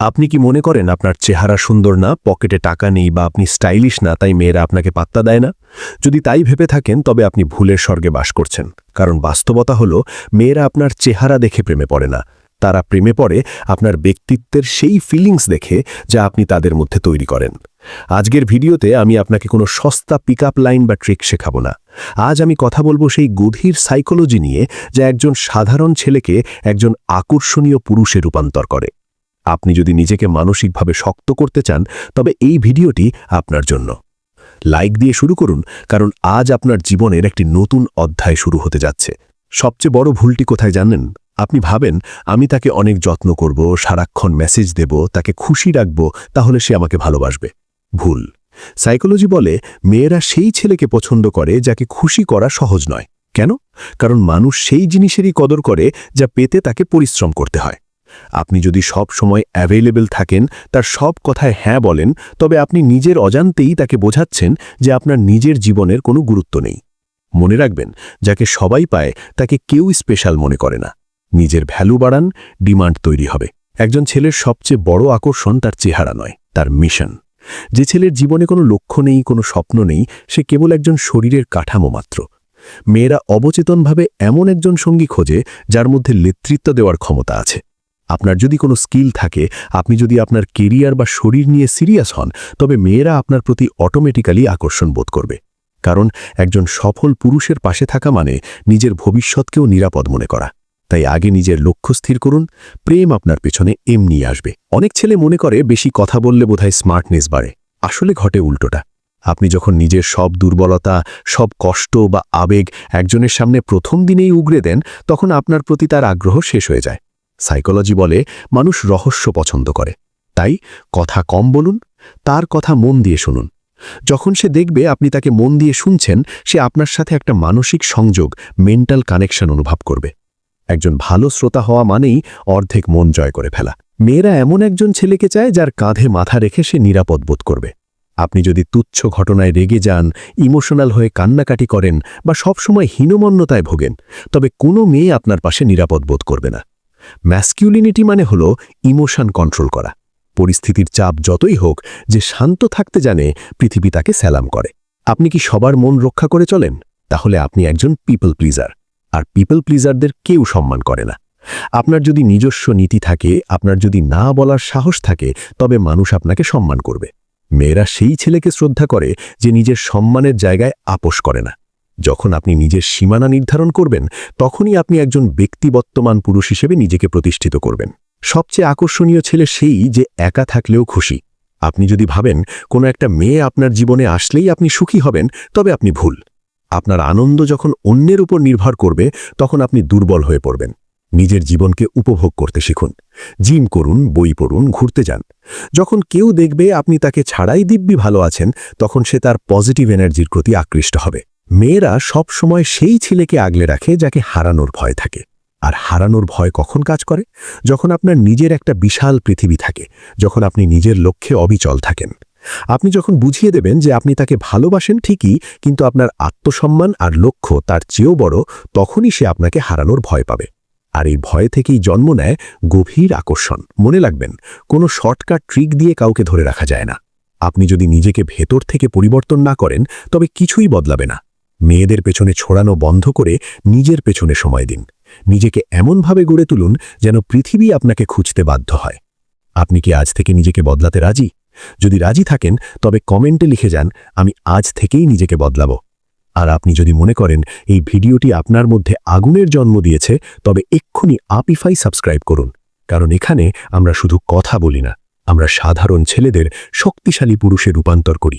আপনি কি মনে করেন আপনার চেহারা সুন্দর না, পকেটে টাকা নেই বা আপনি স্টাইলিশ না, তাই মেয়েরা আপনাকে পাত্তা দেয় না? যদি তাই ভেবে থাকেন তবে আপনি ভুলের স্বর্গে বাস করছেন। কারণ বাস্তবতা হলো মেয়েরা আপনার চেহারা দেখে প্রেমে পড়ে না, তারা প্রেমে পড়ে আপনার ব্যক্তিত্বের সেই ফিলিংস দেখে যা আপনি তাদের মধ্যে তৈরি করেন। আজকের ভিডিওতে আমি আপনাকে কোনো সস্তা পিকআপ লাইন বা ট্রিক শেখাবো না। আজ আমি কথা বলবো সেই গভীর সাইকোলজি নিয়ে যা একজন সাধারণ ছেলেকে একজন আকর্ষণীয় পুরুষে রূপান্তর করে। আপনি যদি নিজেকে মানসিকভাবে শক্ত করতে চান তবে এই ভিডিওটি আপনার জন্য। লাইক দিয়ে শুরু করুন, কারণ আজ আপনার জীবনের একটি নতুন অধ্যায় শুরু হতে যাচ্ছে। সবচেয়ে বড় ভুলটি কোথায় জানেন? আপনি ভাবেন আমি তাকে অনেক যত্ন করব, সারাক্ষণ মেসেজ দেব, তাকে খুশি রাখব, তাহলে সে আমাকে ভালোবাসবে। ভুল। সাইকোলজি বলে মেয়েরা সেই ছেলেকে পছন্দ করে যাকে খুশি করা সহজ নয়। কেন? কারণ মানুষ সেই জিনিসেরই কদর করে যা পেতে তাকে পরিশ্রম করতে হয়। আপনি যদি সব সময় অ্যাভেলেবল থাকেন, তার সব কথায় হ্যাঁ বলেন, তবে আপনি নিজের অজান্তেই তাকে বোঝাচ্ছেন যে আপনার নিজের জীবনের কোনো গুরুত্ব নেই। মনে রাখবেন, যাকে সবাই পায় তাকে কেউ স্পেশাল মনে করে না। নিজের ভ্যালু বাড়ান, ডিমান্ড তৈরি হবে। একজন ছেলের সবচেয়ে বড় আকর্ষণ তার চেহারা নয়, তার মিশন। যে ছেলের জীবনে কোনো লক্ষ্য নেই, কোনো স্বপ্ন নেই, সে কেবল একজন শরীরের কাঠামো মাত্র। মেয়েরা অবচেতনভাবে এমন একজন সঙ্গী খোঁজে যার মধ্যে নেতৃত্ব দেওয়ার ক্ষমতা আছে। আপনার যদি কোনো স্কিল থাকে, আপনি যদি আপনার কেরিয়ার বা শরীর নিয়ে সিরিয়াস হন, তবে মেয়েরা আপনার প্রতি অটোমেটিক্যালি আকর্ষণ বোধ করবে। কারণ একজন সফল পুরুষের পাশে থাকা মানে নিজের ভবিষ্যৎকেও নিরাপদ মনে করা। তাই আগে নিজের লক্ষ্য স্থির করুন, প্রেম আপনার পেছনে এমনি আসবে। অনেক ছেলে মনে করে বেশি কথা বললে বোধহয় স্মার্টনেস বাড়ে। আসলে ঘটে উল্টোটা। আপনি যখন নিজের সব দুর্বলতা, সব কষ্ট বা আবেগ একজনের সামনে প্রথম দিনেই উগরে দেন, তখন আপনার প্রতি তার আগ্রহ শেষ হয়ে যায়। সাইকোলজি বলে মানুষ রহস্য পছন্দ করে। তাই কথা কম বলুন, তার কথা মন দিয়ে শুনুন। যখন সে দেখবে আপনি তাকে মন দিয়ে শুনছেন, সে আপনার সাথে একটা মানসিক সংযোগ, মেন্টাল কানেকশন অনুভব করবে। একজন ভালো শ্রোতা হওয়া মানেই অর্ধেক মন জয় করে ফেলা। মেয়েরা এমন একজন ছেলেকে চায় যার কাঁধে মাথা রেখে সে নিরাপদ বোধ করবে। আপনি যদি তুচ্ছ ঘটনায় রেগে যান, ইমোশনাল হয়ে কান্নাকাটি করেন বা সবসময় হীনমন্যতায় ভোগেন, তবে কোনো মেয়ে আপনার পাশে নিরাপদ বোধ করবে না। ম্যাসকিউলিনিটি মানে হলো ইমোশন কন্ট্রোল করা। পরিস্থিতির চাপ যতই হোক, যে শান্ত থাকতে জানে, পৃথিবী তাকে স্যালাম করে। আপনি কি সবার মন রক্ষা করে চলেন? তাহলে আপনি একজন পিপল প্লিজার। আর পিপল প্লিজারদের কেউ সম্মান করে না। আপনার যদি নিজস্ব নীতি থাকে, আপনার যদি না বলার সাহস থাকে, তবে মানুষ আপনাকে সম্মান করবে। মেয়েরা সেই ছেলেকে শ্রদ্ধা করে যে নিজের সম্মানের জায়গায় আপোস করে না। যখন আপনি নিজের সীমানা নির্ধারণ করবেন, তখনই আপনি একজন ব্যক্তিবর্তমান পুরুষ হিসেবে নিজেকে প্রতিষ্ঠিত করবেন। সবচেয়ে আকর্ষণীয় ছেলে সেই যে একা থাকলেও খুশি। আপনি যদি ভাবেন কোনো একটা মেয়ে আপনার জীবনে আসলেই আপনি সুখী হবেন, তবে আপনি ভুল। আপনার আনন্দ যখন অন্যের উপর নির্ভর করবে, তখন আপনি দুর্বল হয়ে পড়বেন। নিজের জীবনকে উপভোগ করতে শিখুন। জিম করুন, বই পড়ুন, ঘুরতে যান। যখন কেউ দেখবে আপনি তাকে ছাড়াই দিব্যি ভালো আছেন, তখন সে তার পজিটিভ এনার্জির প্রতি আকৃষ্ট হবে। মেয়েরা সব সময় সেই ছেলেকে আগলে রাখে যাকে হারানোর ভয় থাকে। আর হারানোর ভয় কখন কাজ করে? যখন আপনার নিজের একটা বিশাল পৃথিবী থাকে, যখন আপনি নিজের লক্ষ্যে অবিচল থাকেন। আপনি যখন বুঝিয়ে দেবেন যে আপনি তাকে ভালোবাসেন ঠিকই, কিন্তু আপনার আত্মসম্মান আর লক্ষ্য তার চেয়েও বড়, তখনই সে আপনাকে হারানোর ভয় পাবে। আর এই ভয় থেকেই জন্ম নেয় গভীর আকর্ষণ। মনে রাখবেন, কোনো শর্টকাট ট্রিক দিয়ে কাউকে ধরে রাখা যায় না। আপনি যদি নিজেকে ভেতর থেকে পরিবর্তন না করেন, তবে কিছুই বদলাবে না। মেয়েদের পেছনে ছড়ানো বন্ধ করে নিজের পেছনে সময় দিন। নিজেকে এমনভাবে গড়ে তুলুন যেন পৃথিবী আপনাকে খুঁজতে বাধ্য হয়। আপনি কি আজ থেকে নিজেকে বদলাতে রাজি? যদি রাজি থাকেন, তবে কমেন্টে লিখে যান, আমি আজ থেকেই নিজেকে বদলাবো। আর আপনি যদি মনে করেন এই ভিডিওটি আপনার মধ্যে আগুনের জন্ম দিয়েছে, তবে এক্ষুনি আপিফাই সাবস্ক্রাইব করুন। কারণ এখানে আমরা শুধু কথা বলি না, আমরা সাধারণ ছেলেদের শক্তিশালী পুরুষে রূপান্তর করি।